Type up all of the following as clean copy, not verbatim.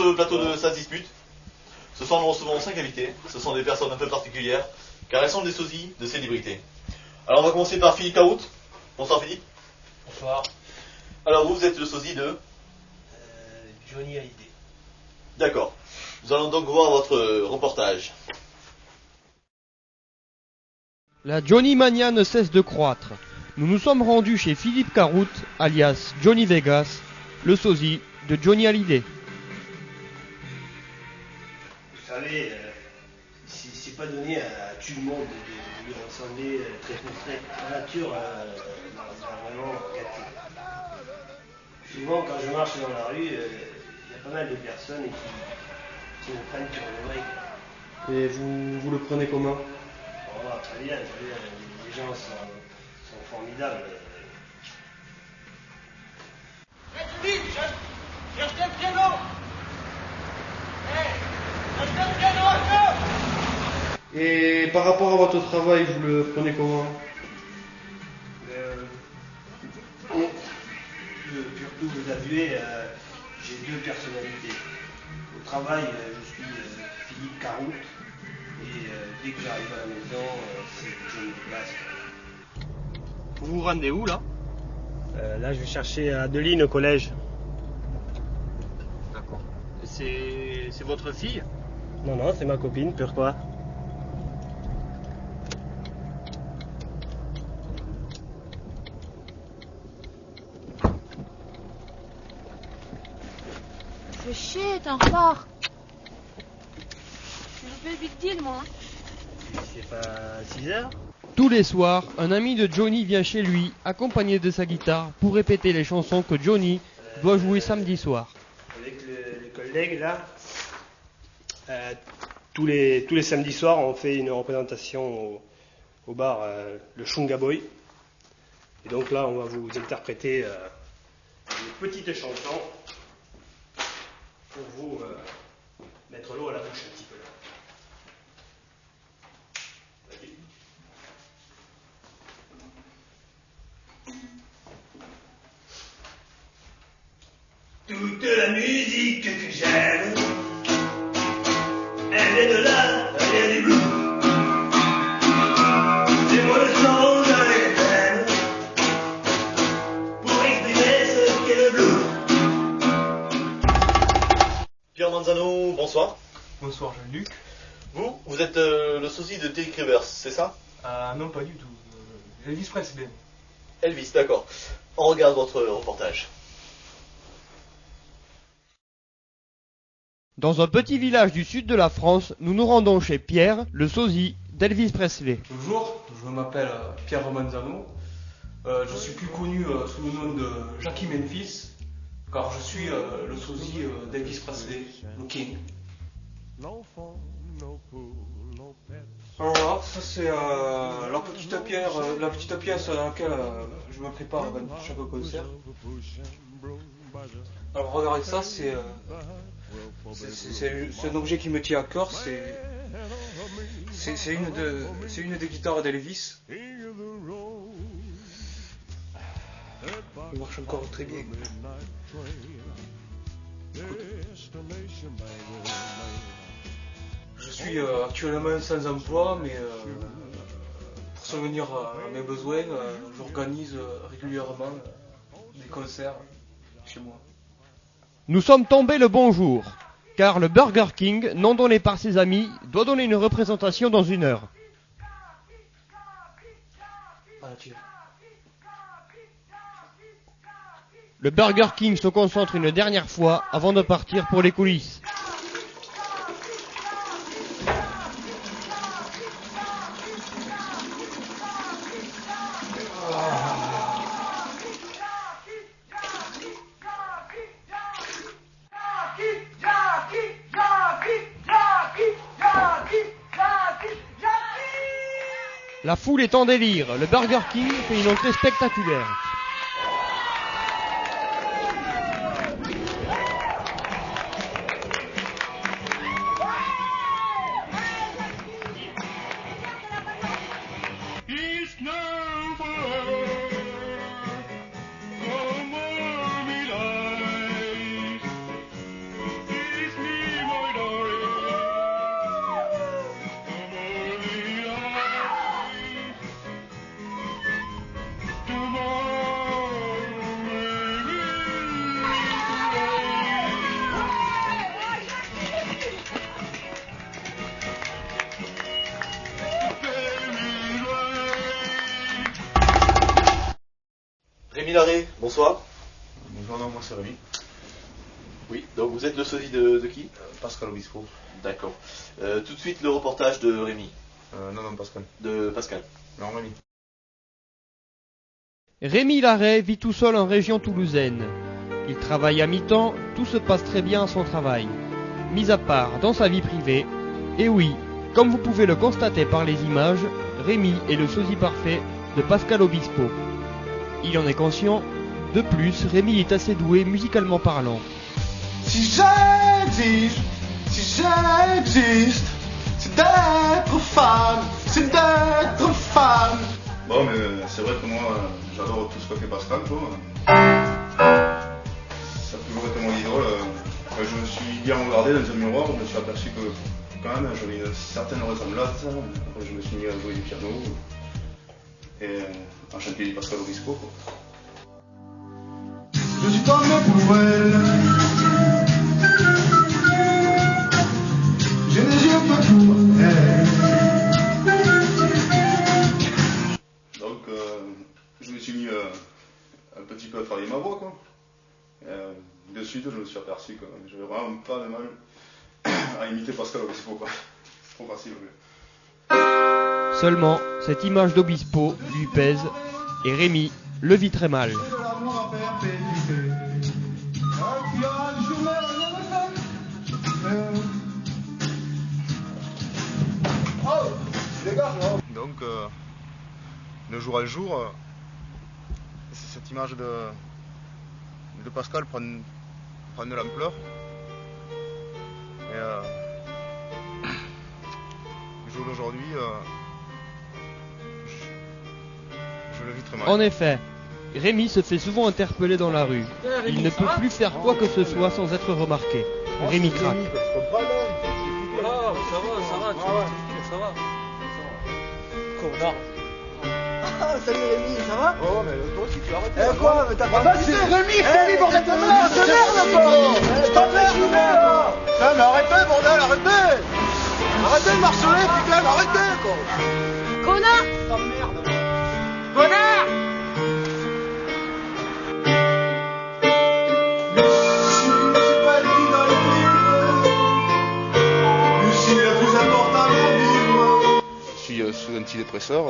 ce plateau de Ça se dispute, ce soir nous recevons 5 invités. Ce sont des personnes un peu particulières, car elles sont des sosies de célébrités. Alors on va commencer par Philippe Caroute. Bonsoir Philippe. Bonsoir. Alors vous êtes le sosie de Johnny Hallyday. D'accord. Nous allons donc voir votre reportage. La Johnny Mania ne cesse de croître. Nous nous sommes rendus chez Philippe Caroute, alias Johnny Vegas, le sosie de Johnny Hallyday. Vous savez, c'est pas donné à tout le monde de ressembler très concret. La nature m'a vraiment gâté. Souvent, quand je marche dans la rue, il y a pas mal de personnes qui me prennent pour le vrai. Et vous le prenez comment? Oh, très bien, les gens sont formidables. Philippe, cherche le piano. Cherche le piano encore. Et par rapport à votre travail, vous le prenez comment? Surtout, vous avouez, j'ai deux personnalités. Au travail, je suis Philippe Caroute. Et dès que j'arrive à la maison, c'est Johnny Vegas. Vous vous rendez où là? Là, je vais chercher Adeline au collège. D'accord. C'est votre fille? Non, c'est ma copine, pourquoi? Fais chier, t'es en retard. Je fais big deal, moi. C'est pas 6 heures? Tous les soirs, un ami de Johnny vient chez lui, accompagné de sa guitare, pour répéter les chansons que Johnny doit jouer samedi soir. Avec les collègues, là, tous les samedis soirs, on fait une représentation au bar le Shunga Boy. Et donc là, on va vous interpréter une petite chanson pour vous mettre l'eau à la bouche un petit peu là. Toute la musique que j'aime, elle est de là, elle est du blues. C'est moi le son de les peines pour exprimer ce qu'est le blues. Pierre Manzano, bonsoir. Bonsoir Jean-Luc. Vous êtes le sosie de Terry Creevers, c'est ça? Non, pas du tout. Elvis Presley. Elvis, d'accord. On regarde votre reportage. Dans un petit village du sud de la France, nous nous rendons chez Pierre, le sosie d'Elvis Presley. Bonjour, je m'appelle Pierre Manzano. Je suis plus connu sous le nom de Jackie Memphis, car je suis le sosie d'Elvis Presley, le King. Alors là, ça c'est la petite pièce à laquelle je me prépare avant chaque concert. Alors regardez ça, c'est un objet qui me tient à cœur, c'est une des guitares d'Elvis. Il marche encore très bien. Je suis actuellement sans emploi, mais pour subvenir à mes besoins, j'organise régulièrement des concerts chez moi. Nous sommes tombés le bon jour, car le Burger King, non donné par ses amis, doit donner une représentation dans 1 heure. Le Burger King se concentre une dernière fois avant de partir pour les coulisses. La foule est en délire, le Burger King fait une entrée spectaculaire. Rémi Larrey, bonsoir. Bonjour, non, moi c'est Rémi. Oui, donc vous êtes le sosie de qui? Pascal Obispo. D'accord. Tout de suite le reportage de Rémi. Non, Pascal. De Pascal. Non, Rémi. Rémi Larrey vit tout seul en région toulousaine. Il travaille à mi-temps, tout se passe très bien à son travail. Mis à part dans sa vie privée, et oui, comme vous pouvez le constater par les images, Rémi est le sosie parfait de Pascal Obispo. Il en est conscient. De plus, Rémi est assez doué musicalement parlant. Si j'existe, c'est d'être femme, c'est d'être femme. Bon, mais c'est vrai que moi, j'adore tout ce que fait Pascal, quoi. Ça a toujours été mon idole. Quand je me suis bien regardé dans un miroir, je me suis aperçu que, quand même, j'avais une certaine ressemblance. Après, je me suis mis à jouer du piano et à chanter du Pascal Obispo, quoi. Je suis tombé pour elle. J'ai des yeux pas pour elle. Donc, je me suis mis un petit peu à travailler ma voix, quoi. De suite, je me suis aperçu que j'avais vraiment pas de mal à imiter Pascal Obispo, quoi. C'est trop facile, oui. Seulement, cette image d'Obispo lui pèse, et Rémi le vit très mal. Donc, de jour à jour, cette image de Pascal prend de l'ampleur. Et le jour d'aujourd'hui, je le vis très mal. En effet, Rémi se fait souvent interpeller dans la rue. Il ne peut plus faire quoi que ce soit sans être remarqué. Rémi craque. Ça va. Connard. Ah, salut Rémi, ça va? Oh, mais toi aussi tu arrêtes. Eh quoi? Mais t'as pas c'est Rémi, je te dis, bordel de merde, c'est merde, encore. Je t'emmerde, là. Putain, mais arrêtez, bordel, arrêtez. Arrêtez de marceler, putain, arrêtez, quoi. Connard! Putain de merde. Connard! C'est pas dit dans les livres. Lucie est la plus importante pour vivre. Je suis sous antidépresseur.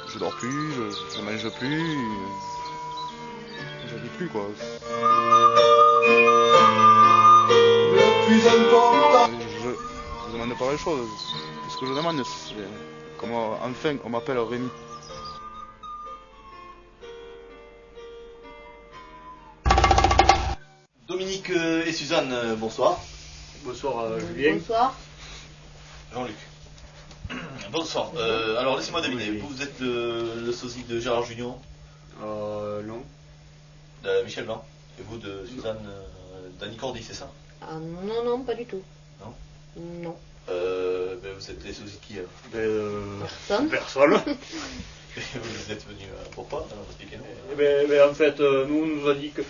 Je dors plus, je mange plus. Je vis plus, quoi. Le plus important. Je demande pas les choses. Ce que je demande, c'est comment enfin on m'appelle Rémi. Dominique et Suzanne, bonsoir. Bonsoir Julien. Bonsoir. Jean-Luc. Bonsoir. Alors laissez-moi deviner, vous êtes le sosie de Gérard Junior, Non. de Michel Blanc, et vous de Suzanne Dany Cordy, c'est ça? Ah non, pas du tout. Non? Non. Vous êtes les sosies de qui alors? Personne. Personne. Vous êtes venus pourquoi? Alors expliquez-nous. En fait, nous, on nous a dit que.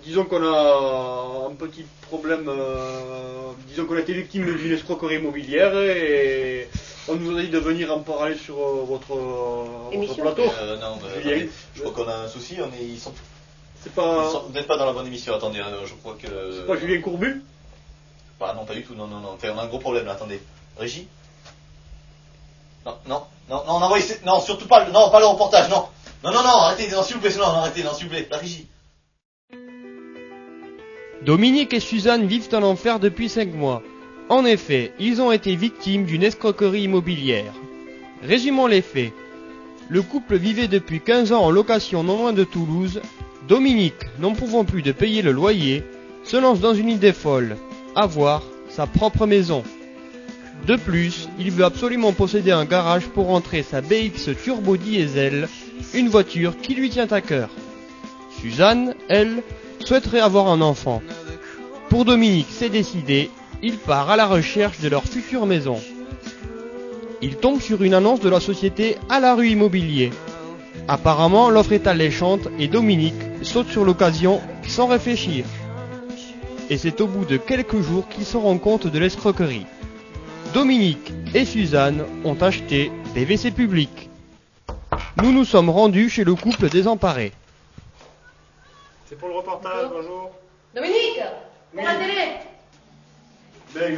Disons qu'on a un petit problème. Disons qu'on a été victime d'une escroquerie immobilière et on nous a dit de venir en parler sur votre plateau. Non, Julien. attendez, je crois qu'on a un souci, C'est pas. vous n'êtes pas dans la bonne émission, attendez, je crois que... C'est pas Julien Courbu? Bah non, pas du tout, non. Enfin, on a un gros problème là, attendez. Régie? Non, envoyez... Non, surtout pas, non, pas le reportage, non, arrêtez, non, s'il vous plaît, arrêtez, s'il vous plaît, la régie. Dominique et Suzanne vivent en enfer depuis 5 mois. En effet, ils ont été victimes d'une escroquerie immobilière. Résumons les faits. Le couple vivait depuis 15 ans en location non loin de Toulouse. Dominique, n'en pouvant plus de payer le loyer, se lance dans une idée folle, avoir sa propre maison. De plus, il veut absolument posséder un garage pour rentrer sa BX Turbo Diesel, une voiture qui lui tient à cœur. Suzanne, elle, souhaiterait avoir un enfant. Pour Dominique, c'est décidé, il part à la recherche de leur future maison. Il tombe sur une annonce de la société À la rue Immobilier. Apparemment, l'offre est alléchante et Dominique saute sur l'occasion sans réfléchir. Et c'est au bout de quelques jours qu'il se rend compte de l'escroquerie. Dominique et Suzanne ont acheté des WC publics. nous nous sommes rendus chez le couple désemparé. C'est pour le reportage, bonjour. Dominique, pour la télé. Ben,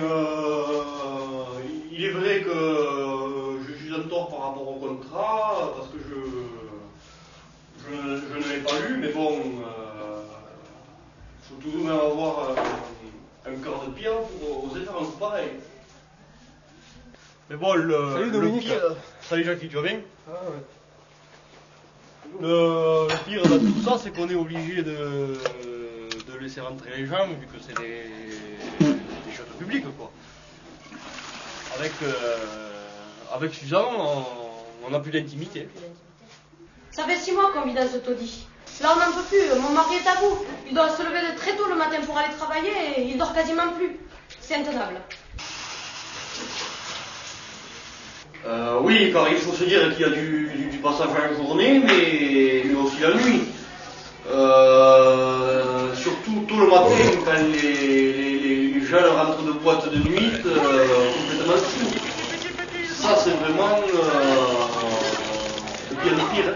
il est vrai que je suis en tort par rapport au contrat, parce que je ne l'ai pas lu, mais bon, il faut tout de même avoir un cœur de pierre pour oser faire un coup pareil. Mais bon, Salut Dominique. le pire... Salut Jackie, tu vas bien? Ah ouais. Le pire dans tout ça, c'est qu'on est obligé de laisser rentrer les gens, vu que c'est des choses publiques, quoi. Avec Suzanne, on n'a plus d'intimité. Ça fait 6 mois qu'on vit dans ce taudis. Là, on n'en peut plus. Mon mari est à bout. Il doit se lever très tôt le matin pour aller travailler et il dort quasiment plus. C'est intenable. Oui, car il faut se dire qu'il y a du passage à la journée, mais aussi la nuit. Surtout tôt le matin, quand les jeunes rentrent de boîte de nuit, complètement fous. Ça, c'est vraiment le pire des pires.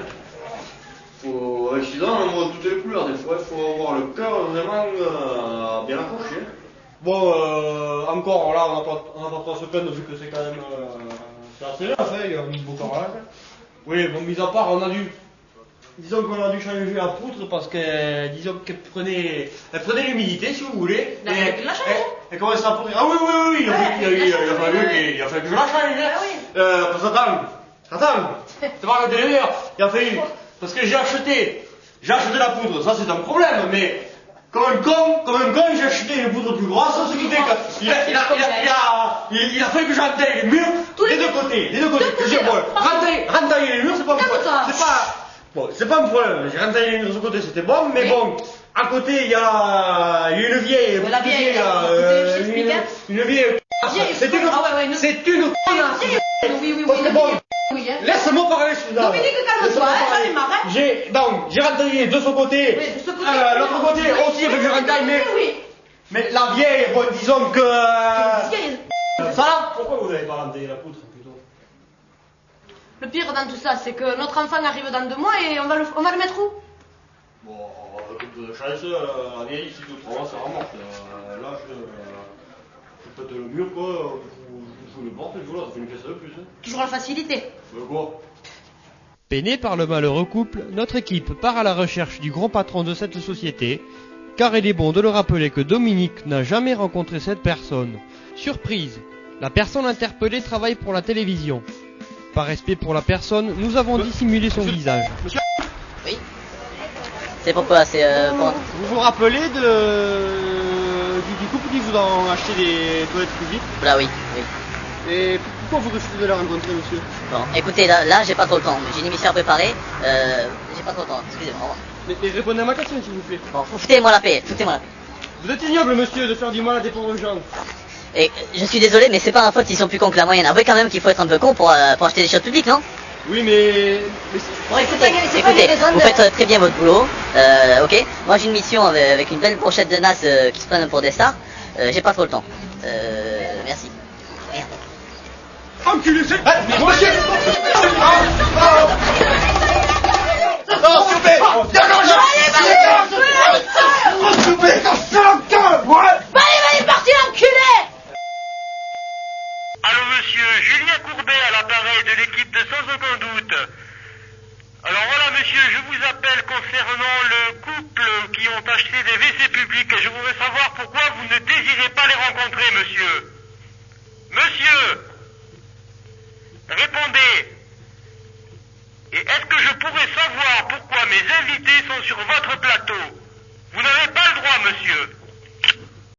Avec Suzanne, on voit toutes les couleurs. Des fois, il faut avoir le cœur vraiment bien accroché. Bon, encore, là, on n'a pas trop à se plaindre, vu que c'est quand même... c'est assez neuf, hein, il y a un beau carrelage. Oui, bon, mis à part, disons qu'on a dû changer la poutre parce que, disons qu'elle prenait l'humidité, si vous voulez. Il a fallu que tu la changes. Elle commençait à poudrer. Ah oui, il a fallu que je la change. Ah oui. Parce que attends, c'est pas que t'es il a fallu, parce que j'ai acheté la poudre, ça c'est un problème, mais comme un con, j'ai acheté une poudre plus grosse, ce qui fait qu'il a fallu que j'entaille les murs des deux côtés. Rentailler les murs, c'est pas un problème. C'est pas un problème. J'ai rentaillé les murs de ce côté, c'était bon, mais bon, à côté il y a une vieille. La vieille, une vieille. C'est une connasse. Oui. Parce que bon, Oui, hein. laisse-moi parler, Suzanne. Dominique, calme-toi, j'en ai marre. Hein. J'ai rentaillé de ce côté. Oui, de ce côté. L'autre côté aussi avec le rentaille, Oui. mais la vieille, bon, disons que. Vieille. Ça là. Pourquoi vous n'avez pas rentaillé la poutre plutôt? Le pire dans tout ça, c'est que notre enfant arrive dans 2 mois et on va le mettre où? Bon, avec un peu de chance, la vieille, si tout trois mois, ça remonte. Là, je pète le mur, quoi. Je vous le porte, je vous là, ça fait une pièce de plus. Hein. Toujours la facilité. Quoi? Peiné par le malheureux couple, notre équipe part à la recherche du grand patron de cette société, car il est bon de le rappeler que Dominique n'a jamais rencontré cette personne. Surprise, la personne interpellée travaille pour la télévision. Par respect pour la personne, nous avons dissimulé son visage. Oui. C'est pourquoi? C'est pour... Vous vous rappelez du couple qui vous a acheté des toilettes publiques? Là, oui. Et pourquoi vous refusez de le rencontrer, monsieur? Bon, écoutez, là j'ai pas trop le temps. J'ai une émission à préparer. J'ai pas trop le temps. Excusez-moi. Mais répondez à ma question, s'il vous plaît. Bon, foutez-moi la paix. Vous êtes ignoble, monsieur, de faire du mal à des pauvres gens. Et je suis désolé, mais c'est pas ma faute s'ils sont plus cons que la moyenne. Avouez quand même qu'il faut être un peu con pour acheter des choses publiques, non? Oui, mais Bon, écoutez, vous faites très bien votre boulot. Ok. Moi j'ai une mission avec une belle brochette de nas qui se prennent pour des stars. J'ai pas trop le temps. Merci. Merde. Enculé, c'est... Monsieur! Non, s'il vous plaît! Allez, parti l'enculé! Allô monsieur, Julien Courbet à l'appareil de l'équipe de Sans Aucun Doute. Alors voilà monsieur, je vous appelle concernant le couple qui ont acheté des WC publics et je voudrais savoir pourquoi vous ne désirez pas les rencontrer monsieur. Monsieur, répondez. Et est-ce que je pourrais savoir pourquoi mes invités sont sur votre plateau? Vous n'avez pas le droit monsieur.